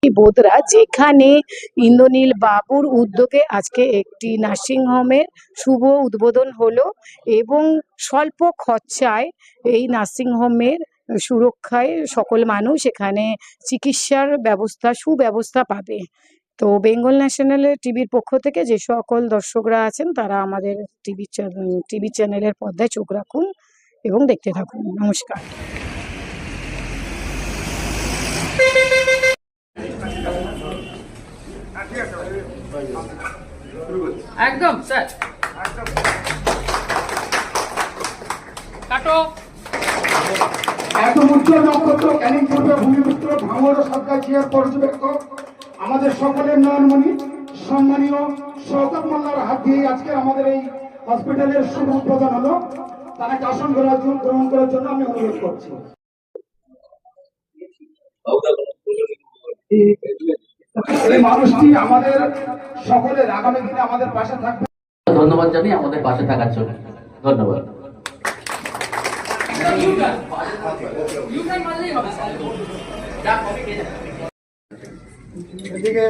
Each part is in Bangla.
বোদরা, যেখানে ইন্দ্রনীল বাবুর উদ্যোগে আজকে একটি নার্সিংহোমের শুভ উদ্বোধন হলো এবং স্বল্প খরচায় এই নার্সিংহোমের সুরক্ষায় সকল মানুষ এখানে চিকিৎসার সুব্যবস্থা পাবে। তো বেঙ্গল ন্যাশনালের টিভির পক্ষ থেকে যে সকল দর্শকরা আছেন তারা আমাদের টিভি চ্যানেলের পর্দায় চোখ রাখুন এবং দেখতে থাকুন। নমস্কার। একদম স্যার কাটো একদম উজ্জ্বল নক্ষত্র ক্যানিং পূর্বে ভূমিপুত্র ভাঙড় সরকার জিয়ার পর্যবেক্ষক আমাদের সকলের নয়নমণি সম্মানীয় শওকত মোল্লার হাত দিয়ে আজকে আমাদের এই হসপিটালের শুভ উদ্বোধন হলো। তাকে আসন গ্রহণ করার জন্য আমি অনুরোধ করছি। এই মানুষটি আমাদের সকলের আগামী দিনে আমাদের পাশে থাকবে। ধন্যবাদ জানি আমাদের পাশে থাকার জন্য। ধন্যবাদ। এদিকে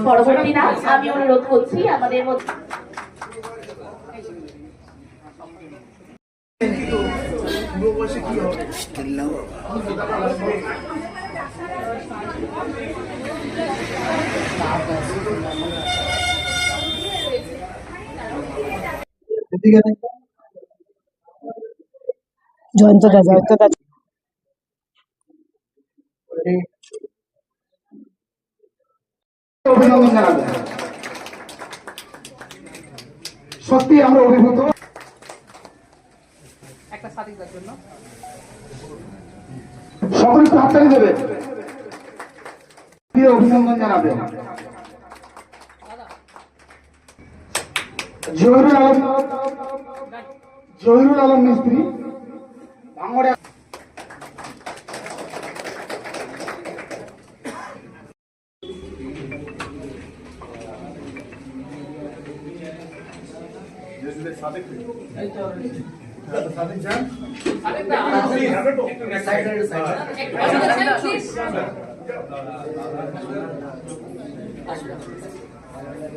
পরবর্তী না আমি অনুরোধ করছি আমাদের মধ্যে জয়ন্তদা অভিনন্দন জানাবেন। সত্যি আমরা অভিভূত। একটা সাদিকদার জন্য সকলে হাততালি দেবে, অভিনন্দন জানাবেন। জহিরুল আলম মিস্ত্রি ভাঙড়ে।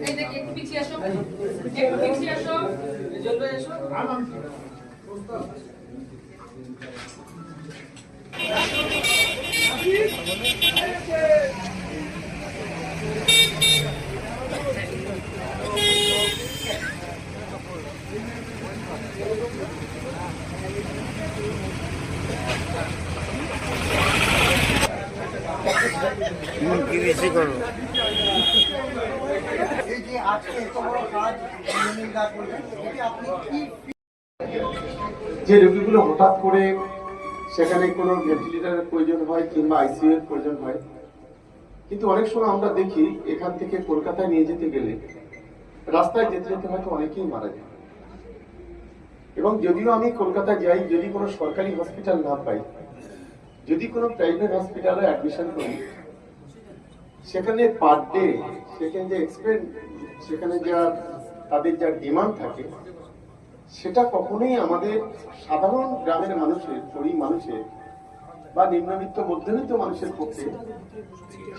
একটু পিছিয়ে আসো জলবে এসো কি বেশি করবো যে রোগীগুলো হঠাৎ করে সেখানে কোনো ভেন্টিলেটরের প্রয়োজন হয় কিংবা আইসিইউ এর প্রয়োজন হয়, কিন্তু অনেক সময় আমরা দেখি এখান থেকে কলকাতায় নিয়ে যেতে গেলে রাস্তায় যেতে যেতে হয়তো অনেকেই মারা যায়। এবং যদিও আমি কলকাতা যাই, যদি কোনো সরকারি হসপিটাল না পাই, যদি কোনো প্রাইভেট হসপিটালে অ্যাডমিশন করি, সেখানে পার ডে সেখানে যা তাদের যা ডিমান্ড থাকে সেটা কখনোই আমাদের সাধারণ গ্রামের মানুষের, গরিব মানুষের বা নিম্নবিত্ত মধ্যবিত্ত মানুষের পক্ষে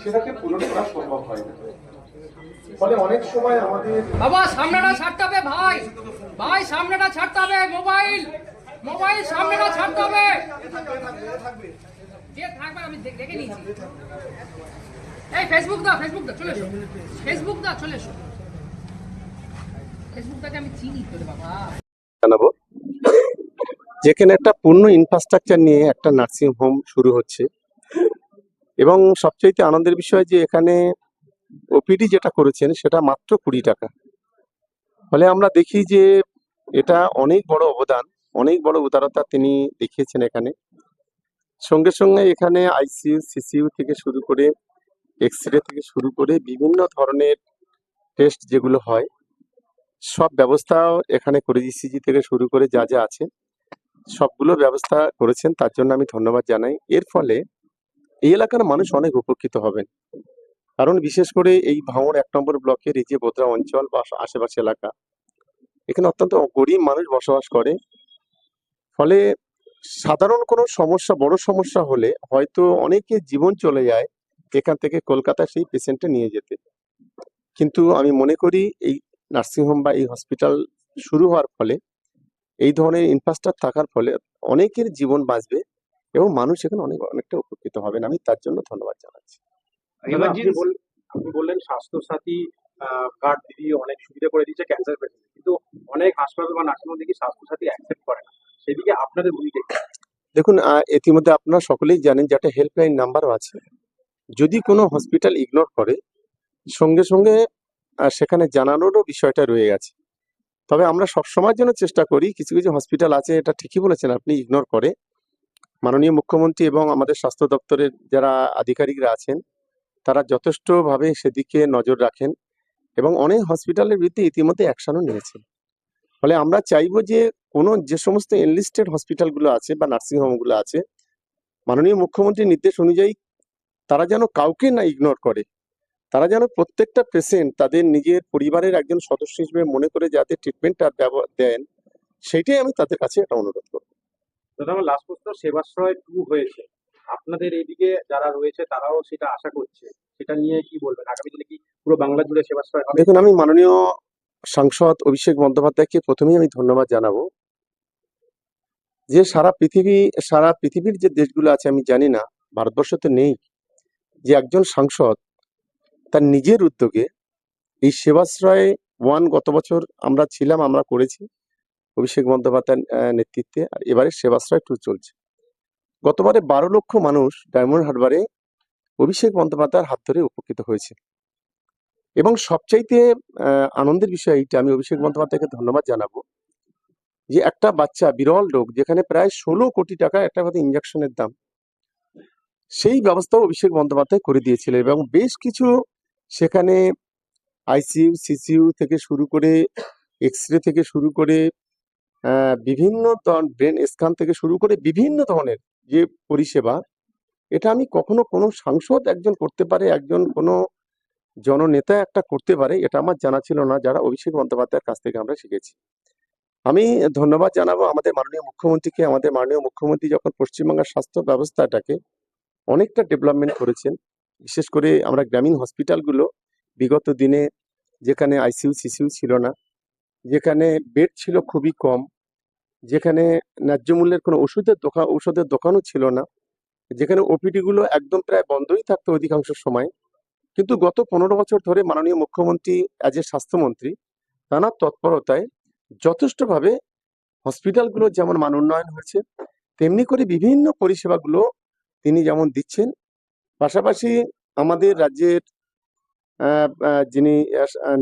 সেটাকে পূরণ করা সম্ভব হয় না। ফলে অনেক সময় আমাদের বাবা সামনেটা ছাড়তে হবে, ভাই সামনেটা ছাড়তে হবে, মোবাইল সামনেটা ছাড়তে হবে, যে থাকবে আমি দেখে নিয়েছি। এই ফেসবুক দা চলে এসো, ফেসবুকটাকে আমি চিনি তোরে বাবা। জানাবো যেখানে একটা পূর্ণ ইনফ্রাস্ট্রাকচার নিয়ে একটা নার্সিং হোম শুরু হচ্ছে এবং সবচেয়ে আনন্দের বিষয় যে এখানে ওপিডি যেটা করেছেন সেটা মাত্র 20 টাকা। ফলে আমরা দেখি যে এটা অনেক বড় অবদান, অনেক বড় উদারতা তিনি দেখিয়েছেন এখানে। সঙ্গে সঙ্গে এখানে আইসিইউ, সিসিইউ থেকে শুরু করে এক্সরে থেকে শুরু করে বিভিন্ন ধরনের টেস্ট যেগুলো হয় সব ব্যবস্থাও এখানে করে, ইসিজি থেকে শুরু করে যা যা আছে সবগুলো ব্যবস্থা করেছেন, তার জন্য আমি ধন্যবাদ জানাই। এর ফলে এই এলাকার মানুষ অনেক উপকৃত হবেন, কারণ বিশেষ করে এই ভাঙড় 1 নম্বর ব্লকের এই যে বোদরা অঞ্চল বা আশেপাশে এলাকা এখানে অত্যন্ত গরিব মানুষ বসবাস করে। ফলে সাধারণ কোনো সমস্যা, বড় সমস্যা হলে হয়তো অনেকের জীবন চলে যায় এখান থেকে কলকাতায় সেই পেশেন্টটা নিয়ে যেতে। কিন্তু আমি মনে করি এই নার্সিংহোম বা এই হসপিটাল শুরু হওয়ার ফলে, এই ধরনের ইনফ্রাস্ট্রাকচার থাকার ফলে অনেকের জীবন বাঁচবে এবং মানুষ এখানে অনেকটা উপকৃত হবেন। আমি তার জন্য ধন্যবাদ জানাচ্ছি। দাদা, আপনি বললেন স্বাস্থ্যসাথী কার্ড দিদি অনেক সুবিধা করে দিচ্ছে ক্যান্সার পেশেন্ট, কিন্তু অনেক হাসপাতাল বা নার্সিংহোম দেখি স্বাস্থ্যসাথী অ্যাকসেপ্ট করে না। সেদিকে আপনাদের ভূমিকা কি? দেখুন, ইতিমধ্যে আপনারা সকলেই জানেন যে একটা হেল্পলাইন নাম্বারও আছে। যদি কোনো হসপিটাল ইগনোর করে, সঙ্গে সঙ্গে সেখানে জানানোরও বিষয়টা রয়ে গেছে। তবে আমরা সবসময়ের জন্য চেষ্টা করি, কিছু কিছু হসপিটাল আছে, এটা ঠিকই বলেছেন আপনি, ইগনোর করে। মাননীয় মুখ্যমন্ত্রী এবং আমাদের স্বাস্থ্য দপ্তরের যারা আধিকারিকরা আছেন, তারা যথেষ্টভাবে সেদিকে নজর রাখেন এবং অনেক হসপিটালের বিরুদ্ধে ইতিমধ্যে অ্যাকশনও নিয়েছেন। ফলে আমরা চাইবো যে যে সমস্ত এনলিস্টেড হসপিটালগুলো আছে বা নার্সিংহোমগুলো আছে, মাননীয় মুখ্যমন্ত্রীর নির্দেশ অনুযায়ী তারা যেন কাউকে না ইগনোর করে, তারা যেন প্রত্যেকটা পেশেন্ট তাদের নিজের পরিবারের একজন সদস্য হিসেবে মনে করে যাতে ট্রিটমেন্টটা দেন, সেইটাই আমি তাদের কাছে একটা অনুরোধ করব। দাদা, আমার লাস্ট প্রশ্ন, সেবাশ্রয় 2 হয়েছে, আপনাদের এইদিকে যারা রয়েছে তারাও সেটা আশা করছে, সেটা নিয়ে কি বলবেন? আগামী দিনে কি পুরো বাংলা জুড়ে সেবাশ্রয় হবে? দেখুন, আমি মাননীয় সাংসদ অভিষেক বন্দ্যোপাধ্যায়কে প্রথমেই আমি ধন্যবাদ জানাবো যে সারা পৃথিবীর যে দেশগুলো আছে, আমি জানি না ভারতবর্ষ তো নেই, যে একজন সাংসদ তার নিজের উদ্যোগে এই সেবাশ্রয় 1 গত বছর আমরা করেছি অভিষেক বন্দ্যোপাধ্যায়ের নেতৃত্বে, আর এবারে সেবাশ্রয় 2 চলছে। গতবারে 12 লক্ষ মানুষ ডায়মন্ড হারবারে অভিষেক বন্দ্যোপাধ্যায়ের হাত ধরে উপকৃত হয়েছে। এবং সবচাইতে আনন্দের বিষয় এইটা, আমি অভিষেক বন্দ্যোপাধ্যায়কে ধন্যবাদ জানাবো যে একটা বাচ্চা, বিরল রোগ, যেখানে প্রায় 16 কোটি টাকা একটা কথা ইঞ্জেকশনের দাম, সেই ব্যবস্থাও অভিষেক বন্দ্যোপাধ্যায় করে দিয়েছিলেন। এবং বেশ কিছু সেখানে আইসিইউ, সিসিইউ থেকে শুরু করে, এক্সরে থেকে শুরু করে, বিভিন্ন ব্রেন স্ক্যান থেকে শুরু করে বিভিন্ন ধরনের যে পরিষেবা, এটা আমি কখনো কোনো সাংসদ একজন করতে পারে, একজন কোনো জননেতা একটা করতে পারে, এটা আমার জানা ছিল না, যারা অভিষেক বন্দ্যোপাধ্যায়ের কাছ থেকে আমরা শিখেছি। আমি ধন্যবাদ জানাবো আমাদের মাননীয় মুখ্যমন্ত্রীকে। আমাদের মাননীয় মুখ্যমন্ত্রী যখন পশ্চিমবঙ্গের স্বাস্থ্য ব্যবস্থাটাকে অনেকটা ডেভেলপমেন্ট করেছেন, বিশেষ করে আমরা গ্রামীণ হসপিটালগুলো বিগত দিনে, যেখানে আইসিইউ সিসিইউ ছিল না, যেখানে বেড ছিল খুবই কম, যেখানে ন্যায্য মূল্যের কোনো ঔষধের দোকানও ছিল না, যেখানে ওপিডি গুলো একদম প্রায় বন্ধই থাকতো অধিকাংশ সময়, কিন্তু গত 15 বছর ধরে মাননীয় মুখ্যমন্ত্রী অ্যাজ এ স্বাস্থ্যমন্ত্রী তার তৎপরতায় যথেষ্টভাবে হসপিটালগুলোর যেমন মান উন্নয়ন হয়েছে, তেমনি করে বিভিন্ন পরিষেবাগুলো তিনি যেমন দিচ্ছেন। পাশাপাশি আমাদের রাজ্যের যিনি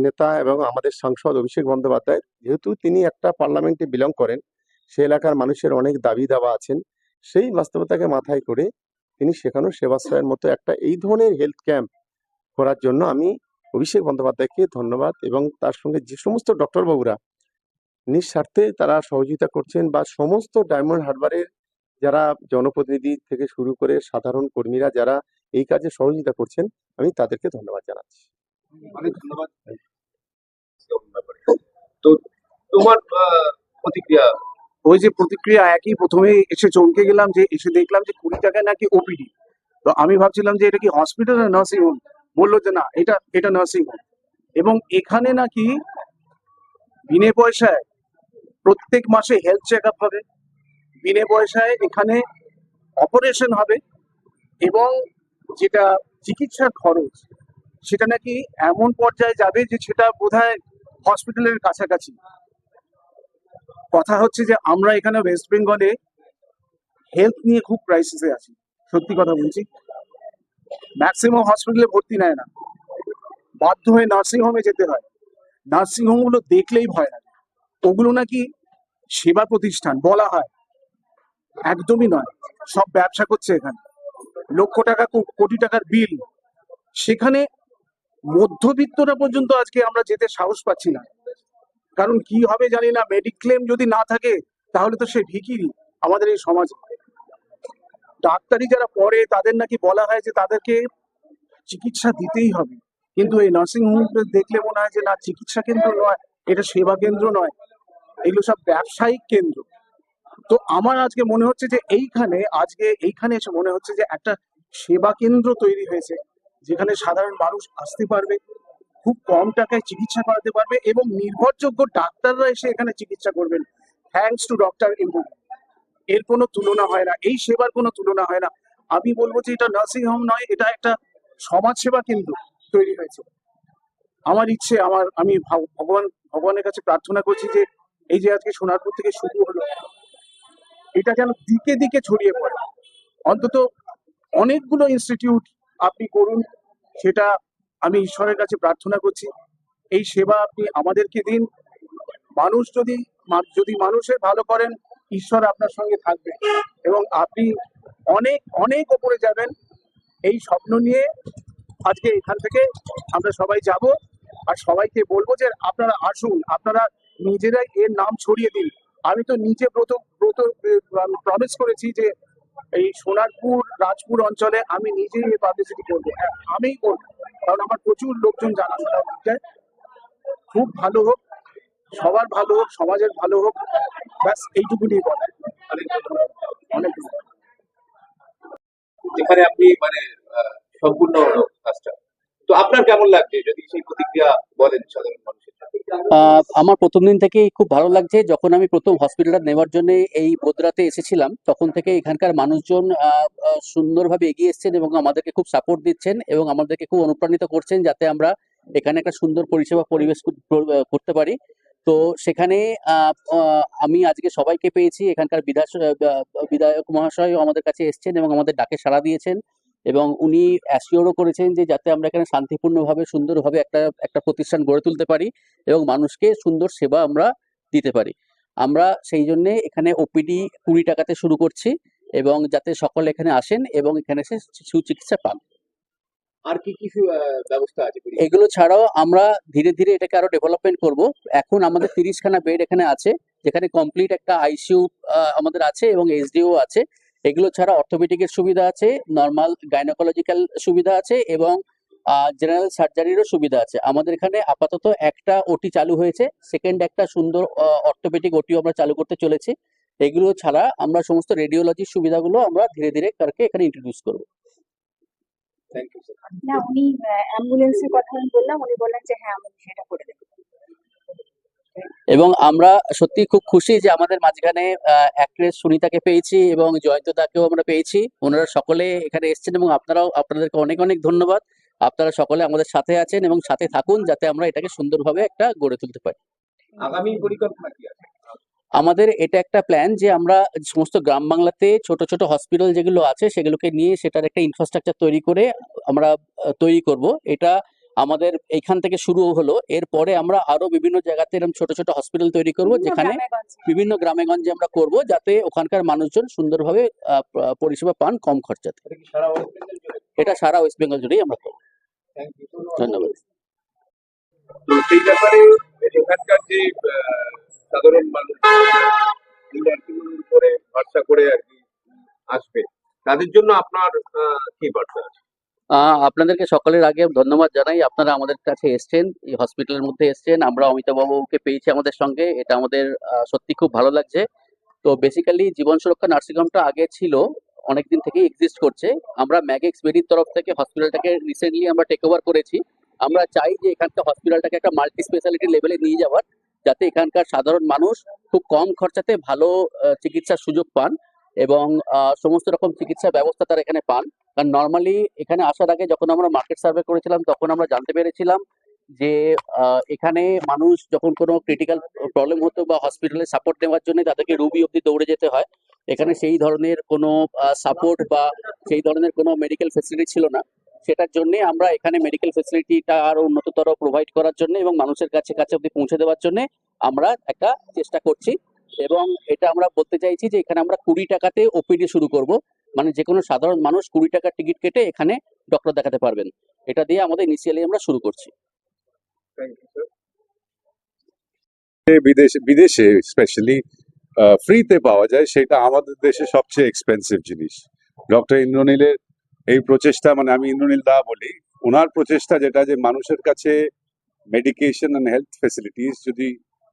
নেতা এবং আমাদের সাংসদ অভিষেক বন্দ্যোপাধ্যায়, যেহেতু তিনি একটা পার্লামেন্টে বিলং করেন, সে এলাকার মানুষের অনেক দাবি দাওয়া আছেন, সেই বাস্তবতাকে মাথায় করে তিনি সেখানেও সেবাশ্রয়ের মতো একটা এই ধরনের হেলথ ক্যাম্প করার জন্য আমি অভিষেক বন্দ্যোপাধ্যায়কে ধন্যবাদ, এবং তার সঙ্গে যে সমস্ত ডক্টরবাবুরা নিঃস্বার্থে তারা সহযোগিতা করছেন, বা সমস্ত ডায়মন্ড হারবারের যারা জনপ্রতিনিধি থেকে শুরু করে সাধারণ কর্মীরা যারা এই কাজে সহযোগিতা করছেন, আমি তাদেরকে ধন্যবাদ জানাচ্ছি। অনেক ধন্যবাদ। তো তোমার প্রতিক্রিয়া? ওই যে প্রতিক্রিয়া একই, প্রথমে এসে চমকে গেলাম, যে এসে দেখলাম যে 20 টাকায় নাকি ওপিডি। তো আমি ভাবছিলাম যে এটা কি হসপিটাল না নার্সিং হোম, বললো যে না, এটা নার্সিং হোম, এবং এখানে নাকি বিনে পয়সায় প্রত্যেক মাসে হেলথ চেক আপ হবে, বিনে পয়সায় এখানে অপারেশন হবে, এবং যেটা চিকিৎসার খরচ সেটা নাকি এমন পর্যায়ে যাবে যে সেটা বোধহয় হসপিটালের কাছাকাছি। কথা হচ্ছে যে আমরা এখানে ওয়েস্ট বেঙ্গলে হেলথ নিয়ে খুব ক্রাইসিসে আছি, সত্যি কথা বলছি। ম্যাক্সিমাম হসপিটালে ভর্তি নেয় না, বাধ্য হয়ে নার্সিং হোমে যেতে হয়। নার্সিং হোমগুলো দেখলেই ভয় লাগে, ওগুলো নাকি সেবা প্রতিষ্ঠান বলা হয়, একদমই নয়। সব ব্যবসা করছে এখানে, লক্ষ টাকা কোটি টাকার বিল, সেখানে মধ্যবিত্তরা পর্যন্ত আজকে আমরা যেতে সাহস পাচ্ছি না। কারণ কি হবে জানি না, মেডিক্লেম যদি না থাকে তাহলে তো সে ভিখিরি আমাদের এই সমাজে। ডাক্তারি যারা পড়ে তাদের নাকি বলা হয় যে তাদেরকে চিকিৎসা দিতেই হবে, কিন্তু এই নার্সিং হোম দেখলে মনে হয় যে না, চিকিৎসা কেন্দ্র নয়, এটা সেবা কেন্দ্র নয়, এগুলো সব ব্যবসায়িক কেন্দ্র। তো আমার আজকে মনে হচ্ছে যে এইখানে এসে মনে হচ্ছে যে একটা সেবা কেন্দ্র তৈরি হয়েছে, যেখানে সাধারণ মানুষ আসতে পারবে, খুব কম টাকায় চিকিৎসা করাতে পারবে এবং নির্ভরযোগ্য ডাক্তাররা এসে এখানে চিকিৎসা করবেন। থ্যাঙ্কস টু ডক্টর ইন্দু। এর কোনো তুলনা হয় না, এই সেবার কোনো তুলনা হয় না। আমি বলবো যে এটা নার্সিং হোম নয়, এটা একটা সমাজ সেবা কেন্দ্র তৈরি হয়েছে। আমার ইচ্ছে, আমি ভগবানের কাছে প্রার্থনা করছি যে এই যে আজকে সোনারপুর থেকে শুরু হলো, এটা যেন দিকে দিকে ছড়িয়ে পড়ে। অন্তত অনেকগুলো ইনস্টিটিউট আপনি করুন, সেটা আমি ঈশ্বরের কাছে প্রার্থনা করছি। এই সেবা আপনি আমাদেরকে দিন। মানুষ যদি মানুষের ভালো করেন, ঈশ্বর আপনার সঙ্গে থাকবে এবং আপনি অনেক অনেক ওপরে যাবেন। এই স্বপ্ন নিয়ে আজকে এখান থেকে আমরা সবাই যাব, আর সবাইকে বলবো যে আপনারা আসুন, আপনারা নিজেরাই এর নাম ছড়িয়ে দিন। আমি তো নিজে প্রমিস করেছি যে এই সোনারপুর রাজপুর অঞ্চলে আমি নিজেই এই পাবলিসিটি করবো। হ্যাঁ, আমিই করবো, কারণ আমার প্রচুর লোকজন জানাশোনা হচ্ছে। খুব ভালো হোক, সবার ভালো হোক, সমাজের ভালো হোক, ব্যাস এইটুকুনি বলে। অনেক যেখানে আপনি মানে সম্পূর্ণ হলো কাজটা, তো আপনার কেমন লাগছে যদি সেই প্রতিক্রিয়া বলেন সাধারণ মানুষের? আমার প্রথম দিন থেকেই খুব ভালো লাগছে। যখন আমি প্রথম হসপিটালটা নেওয়ার জন্য এই বোদরাতে এসেছিলাম, তখন থেকে এখানকার মানুষজন সুন্দরভাবে এগিয়ে এসেছেন এবং আমাদেরকে খুব সাপোর্ট দিচ্ছেন এবং আমাদেরকে খুব অনুপ্রাণিত করছেন যাতে আমরা এখানে একটা সুন্দর পরিষেবা পরিবেশ করতে পারি। তো সেখানে আমি আজকে সবাইকে পেয়েছি। এখানকার বিধায়ক মহাশয় আমাদের কাছে এসেছেন এবং আমাদের ডাকে সাড়া দিয়েছেন এবং উনি অ্যাসিওরও করেছেন যে যাতে আমরা এখানে শান্তিপূর্ণভাবে সুন্দরভাবে একটা প্রতিষ্ঠান গড়ে তুলতে পারি এবং মানুষকে সুন্দর সেবা আমরা দিতে পারি। আমরা সেই জন্যে এখানে ওপিডি 20 টাকাতে শুরু করছি এবং যাতে সকলে এখানে আসেন এবং এখানে এসে সুচিকিৎসা পান। আর কি কি ব্যবস্থা আছে? এগুলো ছাড়াও আমরা ধীরে ধীরে এটাকে আরো ডেভেলপমেন্ট করব। এখন আমাদের 30খানা বেড এখানে আছে, যেখানে কমপ্লিট একটা আইসিইউ আমাদের আছে এবং এসডিও আছে। এগুলো ছাড়া অর্থোপেডিকের সুবিধা আছে, নর্মাল গাইনোকোলজিক্যাল সুবিধা আছে এবং জেনারেল সার্জারিরও সুবিধা আছে। আমাদের এখানে আপাতত একটা ওটি চালু হয়েছে, সেকেন্ড একটা সুন্দর অর্থোপেডিক ওটিও আমরা চালু করতে চলেছি। এগুলো ছাড়া আমরা সমস্ত রেডিওলজির সুবিধাগুলো আমরা ধীরে ধীরে এখানে ইন্ট্রোডিউস করবো। Thank you sir. না, উনি অ্যাম্বুলেন্সের কথা আমি বললাম, উনি বললেন যে হ্যাঁ আমি সেটা করে দেবো। এবং আমরা সত্যি খুব খুশি যে আমাদের মাঝখানে অ্যাক্ট্রেস সুনিতাকে পেয়েছি এবং জয়ন্তদাকেও আমরা পেয়েছি। ওনারা সকলে এখানে এসেছেন এবং আপনাদেরকে অনেক অনেক ধন্যবাদ। আপনারা সকলে আমাদের সাথে আছেন এবং সাথে থাকুন যাতে আমরা এটাকে সুন্দরভাবে একটা গড়ে তুলতে পারি। আগামী পরিকল্পনা কি আছে? আমাদের এটা একটা প্ল্যান যে আমরা সমস্ত গ্রাম বাংলাতে ছোট ছোট হসপিটাল যেগুলো আছে সেগুলোকে নিয়ে সেটার একটা ইনফ্রাস্ট্রাকচার তৈরি করে আমরা তৈরি করব। এটা আমাদের এইখান থেকে শুরু হলো, এরপরে আমরা আরো বিভিন্ন জায়গাতে এরকম ছোট ছোট হসপিটাল তৈরি করব, যেখানে বিভিন্ন গ্রামে গঞ্জে আমরা করব যাতে ওখানকার মানুষজন সুন্দরভাবে পরিষেবা পান কম খরচাতে। এটা সারা ওয়েস্ট বেঙ্গল জুড়েই আমরা করবো। ধন্যবাদ। তো সেই ব্যাপারে এখানকার যে সাধারণ মানুষ এই নার্সিংহোমের উপরে ভরসা করে আর কি আসবে, তাদের জন্য আপনার কি বার্তা আছে? আপনাদেরকে সকলের আগে ধন্যবাদ জানাই, আপনারা আমাদের কাছে এসছেন, এই হসপিটালের মধ্যে এসছেন। আমরা অমিতাভ বাবুকে পেয়েছি আমাদের সঙ্গে, এটা আমাদের সত্যি খুব ভালো লাগছে। তো বেসিক্যালি জীবন সুরক্ষা নার্সিং হোমটা আগে ছিল, অনেকদিন থেকে এক্সিস্ট করছে। আমরা ম্যাগেক্স বেরির তরফ থেকে হসপিটালটাকে রিসেন্টলি আমরা টেক ওভার করেছি। আমরা চাই যে এখানকার হসপিটালটাকে একটা মাল্টি স্পেশালিটি লেভেলে নিয়ে যাওয়ার, যাতে এখানকার সাধারণ মানুষ খুব কম খরচাতে ভালো চিকিৎসার সুযোগ পান এবং সমস্ত রকম চিকিৎসা ব্যবস্থা তারা এখানে পান। কারণ নর্মালি এখানে আসার আগে যখন আমরা মার্কেট সার্ভে করেছিলাম তখন আমরা জানতে পেরেছিলাম যে এখানে মানুষ যখন কোনো ক্রিটিক্যাল প্রবলেম হতো বা হসপিটালে সাপোর্ট নেওয়ার জন্য তাদেরকে রুবি অব্দি দৌড়ে যেতে হয়। এখানে সেই ধরনের কোনো সাপোর্ট বা সেই ধরনের কোনো মেডিকেল ফেসিলিটি ছিল না। সেটার জন্য আমরা এখানে মেডিকেল ফেসিলিটিটা আরো উন্নততর প্রোভাইড করার জন্য এবং মানুষের কাছে অব্দি পৌঁছে দেওয়ার জন্য আমরা একটা চেষ্টা করছি। এবং এটা আমরা বলতে চাইছি যে এখানে আমরা 20 টাকাতে ওপিডি শুরু করব, মানে যে কোনো সাধারণ মানুষ 20 টাকার টিকিট কেটে এখানে ডক্টর দেখাতে পারবেন। এটা দিয়ে আমাদের ইনিশিয়ালি আমরা শুরু করছি। বিদেশে স্পেশালি ফ্রিতে পাওয়া যায়, সেটা আমাদের দেশে সবচেয়ে এক্সপেন্সিভ জিনিস। ডক্টর ইন্দ্রনীলের এই প্রচেষ্টা, মানে আমি ইন্দ্রনীল দা বলি, ওনার প্রচেষ্টা যেটা যে মানুষের কাছে মেডিকেশন অ্যান্ড হেলথ ফেসিলিটিস যদি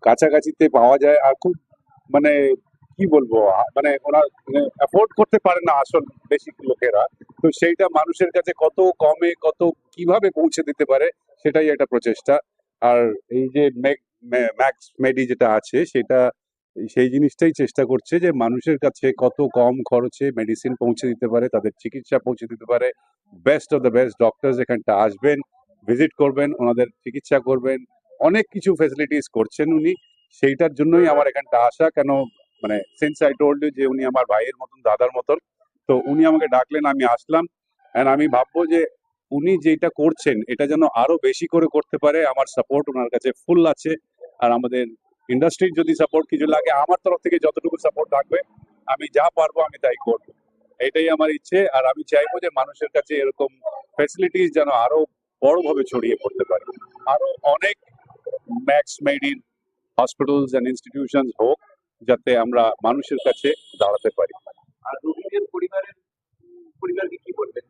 কাছাকাছিতে পাওয়া যায়, আর খুব মানে কি বলবো মানে ওরা অ্যাফোর্ড করতে পারে না আসল বেশি লোকেরা। তো সেইটা মানুষের কাছে কত কমে কত কিভাবে পৌঁছে দিতে পারে সেটাই একটা প্রচেষ্টা। আর এই যে ম্যাক্স মেডি যেটা আছে সেটা সেই জিনিসটাই চেষ্টা করছে যে মানুষের কাছে কত কম খরচে মেডিসিন পৌঁছে দিতে পারে, তাদের চিকিৎসা পৌঁছে দিতে পারে। Best of the best doctors এখানটা আসবেন, ভিজিট করবেন, ওনাদের চিকিৎসা করবেন, অনেক কিছু ফেসিলিটিস করছেন উনি। সেইটার জন্যই আমার এখানটা আসা। কেন মানে সিন্স আই টোল্ড ইউ যে উনি আমার ভাইয়ের মতন, দাদার মতন, তো উনি আমাকে ডাকলেন, আমি আসলাম। অ্যান্ড আমি ভাববো যে উনি যেটা করছেন এটা যেন আরো বেশি করে করতে পারে। আমার সাপোর্ট ওনার কাছে ফুল আছে। আর আমাদের ইন্ডাস্ট্রির যদি সাপোর্ট কিছু লাগে, আমার তরফ থেকে যতটুকু সাপোর্ট থাকবে আমি যা পারবো আমি তাই করবো, এটাই আমার ইচ্ছে। আর আমি চাইবো যে মানুষের কাছে এরকম ফ্যাসিলিটিস যেন আরো বড়ভাবে ছড়িয়ে পড়তে পারে, আরো অনেক max made in hospitals and institutions হোক, যাতে আমরা মানুষের কাছে দাঁড়াতে পারি। আর রোগীদের পরিবারকে কি বলবেন?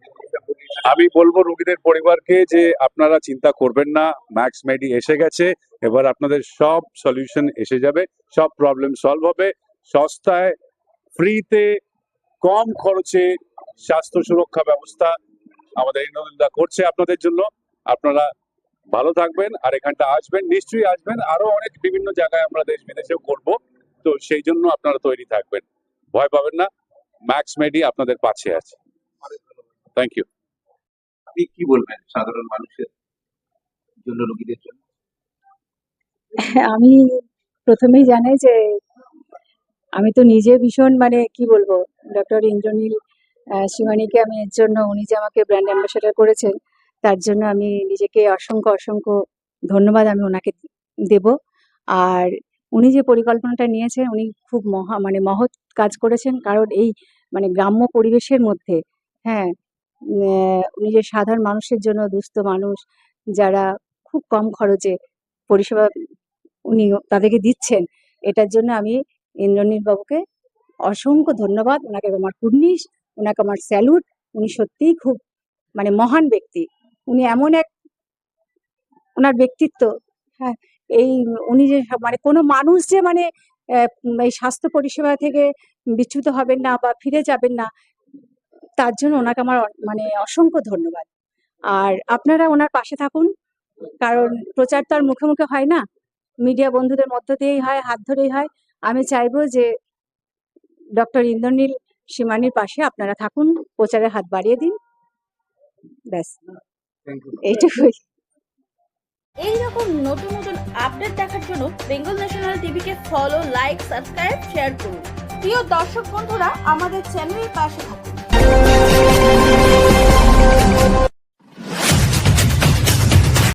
আমি বলবো রোগীদের পরিবারকে যে আপনারা চিন্তা করবেন না, ম্যাক্স মেডি এসে গেছে, এবার আপনাদের সব সলিউশন এসে যাবে, সব প্রবলেম সলভ হবে। সস্তায় ফ্রিতে কম খরচে স্বাস্থ্য সুরক্ষা ব্যবস্থা আমাদের ইন্দ্রনীলদা করছে আপনাদের জন্য। আপনারা ভালো থাকবেন আর এখানটা আসবেন, নিশ্চয়ই আসবেন। আরো অনেক বিভিন্ন জায়গায় আমরা দেশ বিদেশেও করব, তো সেই জন্য আপনারা তৈরি থাকবেন, ভয় পাবেন না। ম্যাক্স মেডি আপনাদের পাশে আছে। Thank you. আপনি কি বলবেন সাধারণ মানুষের জন্য, রোগীদের জন্য? আমি প্রথমেই জানাই যে আমি তো নিজে ভীষণ মানে কি বলবো, ডক্টর ইন্দ্রনীল শিবানীকে আমি এর জন্য, উনি যে আমাকে ব্র্যান্ড অ্যাম্বাসেডর করেছেন তার জন্য আমি নিজেকে অসংখ্য অসংখ্য ধন্যবাদ আমি ওনাকে দেব। আর উনি যে পরিকল্পনাটা নিয়েছেন উনি খুব মহৎ কাজ করেছেন। কারণ এই মানে গ্রাম্য পরিবেশের মধ্যে, হ্যাঁ, উনি যে সাধারণ মানুষের জন্য, দুস্থ মানুষ যারা খুব কম খরচে পরিষেবা উনি তাদেরকে দিচ্ছেন, এটার জন্য আমি ইন্দ্রনীল বাবুকে অসংখ্য ধন্যবাদ। ওনাকে আমার কুর্নিশ, ওনাকে আমার স্যালুট। উনি সত্যিই খুব মানে মহান ব্যক্তি। উনি এমন এক, ওনার ব্যক্তিত্ব, হ্যাঁ, এই উনি যে মানে কোনো মানুষ যে মানে এই স্বাস্থ্য পরিষেবা থেকে বিচ্যুত হবেন না বা ফিরে যাবেন না, তার জন্য ওনাকে আমার মানে অসংখ্য ধন্যবাদ। আর আপনারা ওনার পাশে থাকুন, কারণ প্রচার তো আর মুখে মুখে হয় না, মিডিয়া বন্ধুদের মধ্য দিয়েই হয়, হাত ধরেই হয়। আমি চাইবো যে ডক্টর ইন্দ্রনীল শিবানীর পাশে আপনারা থাকুন, প্রচারের হাত বাড়িয়ে দিন, ব্যাস এইটুকুই। এইরকম নতুন নতুন আপডেট দেখার জন্য বেঙ্গল ন্যাশনাল টিভিকে ফলো, লাইক, সাবস্ক্রাইব, শেয়ার করুন। প্রিয় দর্শক বন্ধুরা, আমাদের চ্যানেলের পাশে থাকুন।